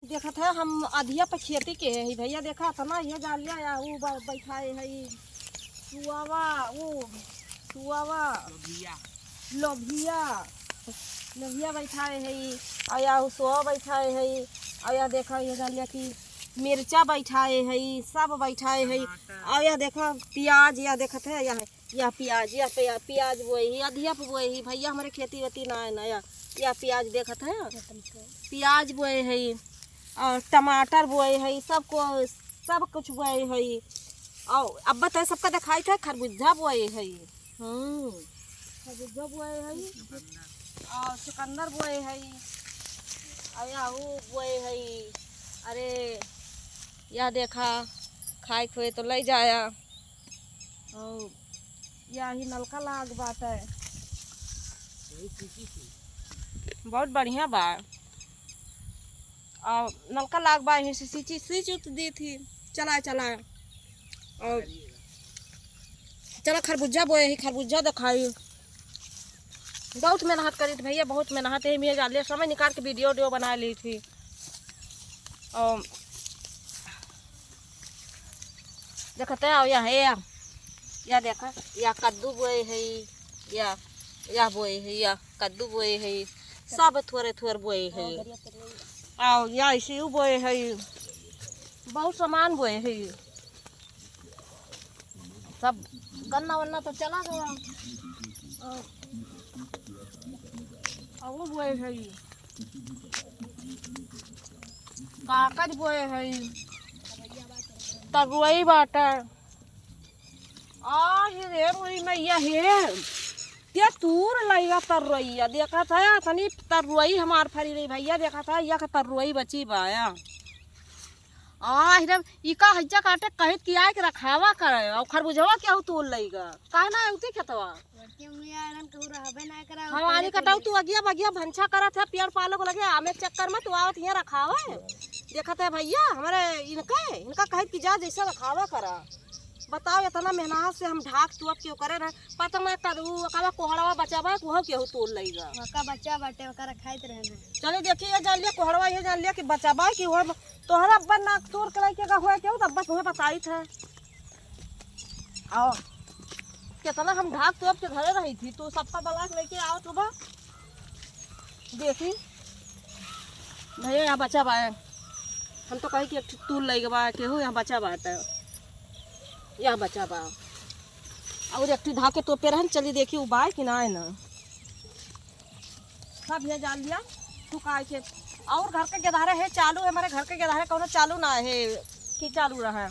देखत है हम अधिया पे खेती के है भैया। देखा था ना ये डालिया या वो बैठाए है सुआवा वो सुआवा लोभिया लोभिया बैठाए है और या सुआ बैठाए है और या देखा ये डालिया की मिर्चा बैठाए है सब बैठाए है और या देखा प्याज या देखत है या प्याज या प्याज बोए ही अधिया पे बोए ही भैया हमारे खेती वेती ना है ना या प्याज देखत है प्याज बोए है और टमाटर बोए है सब कुछ बोए है। और अब बताए सबका दिखाई था खरबूजा बोए है खरबूजा बोए है और चुकंदर बोए है और या वो बोए है। अरे या देखा खाए खोए तो ले जाया और या ही नलका लाग बात है बहुत बढ़िया बा और नलका लाग बा यहीं से सींच उत दी थी चला और चला खरबूजा बोए ही खरबूजा दिखाई बहुत मेहनत करी थी भैया बहुत मेहनत है मैं जान समय निकाल के वीडियो बना ली थी। और देखते हैं या देखा या कद्दू बोए है या बोए है या कद्दू बोए है सब थोड़े बोए है और या इसी बोए है बहुत सामान बोए है सब गन्ना वन्ना तो चला गया और वो बोए है कागज बोए है तरुई बाटा रे मुरी मैया हे ये तूर लइगा तरुईया देखा था तनी तरुई हमार फरी रही भैया देखा था या तरुई बची बाया एकदम इका हज्जा काटे कहित किया के रखावा करे और खरबूजवा क्या हो तोल लइगा काहे ना उती खेतवा हमारी कटाऊ तू अगिया भंछा करा था पेड़ पालो को लगे आमे चक्कर में तू आवत यहाँ रखावा है देखा था भैया हमारे इनका कहित की जा जैसा रखावा करा बताओ इतना मेहनत से हम ढाक तुअप क्यों करे रहे पता मैं करू अकाला कोहड़वा बचावा वो केहू तोल लइगा का बच्चा बाटे ओकरा खाइत रहना चलो देखिए ये जान लिया कोहड़वा ये जान लिया कि बचावा कि वो तोहरा अब्बा नाक तोड़ के लइके का हुआ केहू अब्बा तुम्हें बताई थे आओ कितना हम ढाक तुअप के घरे रही थी तो सबका बलाक लेके आओ तो बा देखी भैया यहाँ बचा बा हम तो कही कि तूल लइगा बा केहू यहाँ बचा बाटे या बचा बा और एक ढाके तो पे रहन चली देखी उबाय कि ना है ना सब ये जान लिया तू का के और घर के गेदारे है चालू है हमारे घर के गेदारे कोनो चालू ना है कि चालू रहा है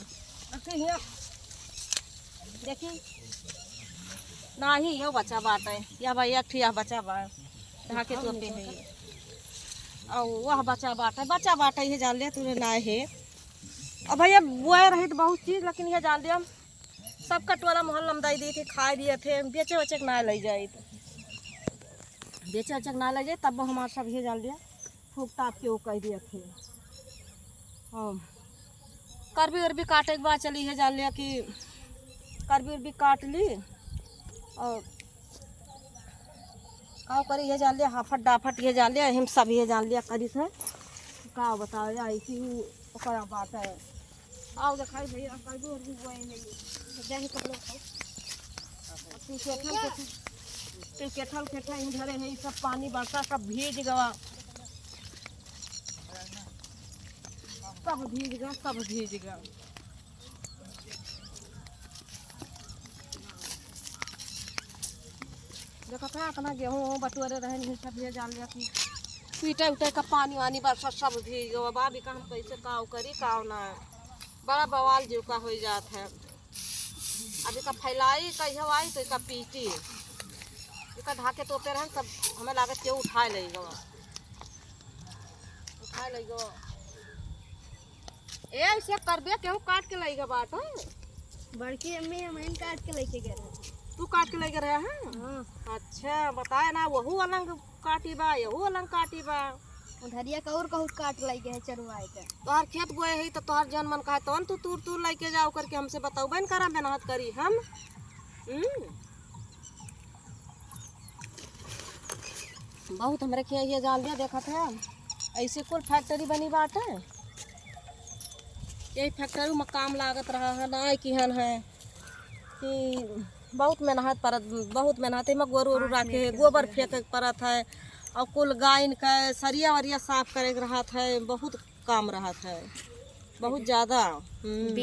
देखी ना ही यो बचा बात है या भाई एक या बचा बा ढाके तो पे है और वह बचा बात है ये जान लिया तूने ना है। और भैया बुआए रही तो बहुत चीज़ लेकिन ये जान दिया सब कटवाला मोहल लमदाई दी थी खाए दिए थे बेचे वचे ना ले जाए बेचे वचे ना ले जाए तब हमारे सब ये जान दिया फूक ताप के वो कह दिए थे। और करबी उर्बी काटे के बाद चली है जान लिया कि करबी उर्बी काट ली और का करी ये जान लिया हाफट डाफट ये जान लिया हम सब ये जान लिया करी थे का बताओ या इसी ओकरा बात है आओ दिखाई भैया करबी उर्बी हुए नहीं जाही कपड़े तू केठल इधर है सब पानी बरसा सब भीज गवा सब भीज गया देखा था अपना गेहूँ बटोरे रहे नहीं सब ये जान लिया कि पीटे उटे का पानी वानी बरसा सब भीज गवा बाबी का हम कैसे काव करी काव ना बड़ा बवाल जीव का हो जात है। अभी का फैलाई कहियो आई तो इसका पीटी इसका ढाके तो पे रहन सब हमें लागत के उठा लेगा ऐसे करबे केहू काट के लेगा बात है बड़की अम्मी हम काट के लेके गए तू काट के लेके रहे हैं हाँ। अच्छा बताए ना वहू अलग काटी बा यहू अलग काटी बा उधरिया का और कहूँ काट लेके है चरुआए के तोहर खेत बोए है तो तोहर जन मन कहा तौन तू तूर लेके जाओ करके हमसे बताओ बन करा मेहनत करी हम बहुत हमारे खेत ये जान लिया देखा था ऐसे कुल फैक्ट्री बनी बाटे। यही फैक्ट्री में काम लागत रहा है ना कि हन है कि बहुत मेहनत है। गोरू ओरू रखे गोबर फेंके पड़त है और कुल गायन का सरिया वरिया साफ करे रहत है। बहुत काम रहत है, बहुत ज़्यादा।